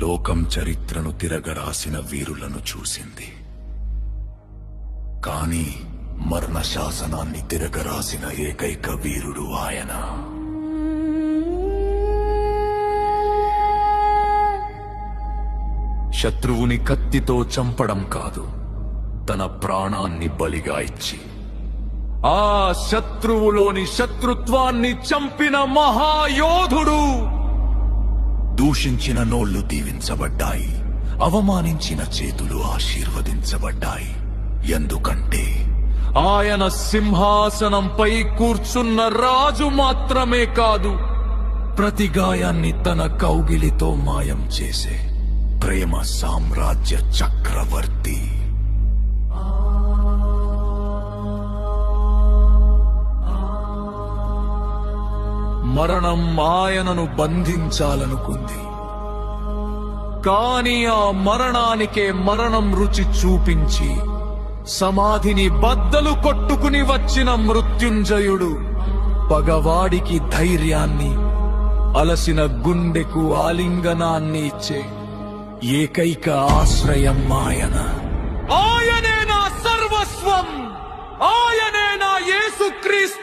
లోకం చరిత్రను తిరగరాసిన వీరులను చూసింది. కాని మరణ శాసనాన్ని తిరగరాసిన ఏకైక వీరుడు ఆయన. శత్రువుని కత్తితో చంపడం కాదు, తన ప్రాణాన్ని బలిగా ఇచ్చి ఆ శత్రువులోని శత్రుత్వాన్ని చంపిన మహాయోధుడు. దూషించిన నోళ్లు దీవించబడ్డాయి, అవమానించిన చేతులు ఆశీర్వదించబడ్డాయి. ఎందుకంటే ఆయన సింహాసనంపై కూర్చున్న రాజు మాత్రమే కాదు, ప్రతి గాయాన్ని తన కౌగిలితో మాయం చేసే ప్రేమ సామ్రాజ్య చక్రవర్తి. మరణం ఆయనను బంధించాలనుకుంది, కాని ఆ మరణానికే మరణం రుచి చూపించి సమాధిని బద్దలు కొట్టుకుని వచ్చిన మృత్యుంజయుడు పగవాడికి ధైర్యాన్ని, అలసిన గుండెకు ఆలింగనాన్ని ఇచ్చే ఏకైక ఆశ్రయం ఆయన. ఆయనే నా సర్వస్వం, ఆయనే నా యేసుక్రీస్తు.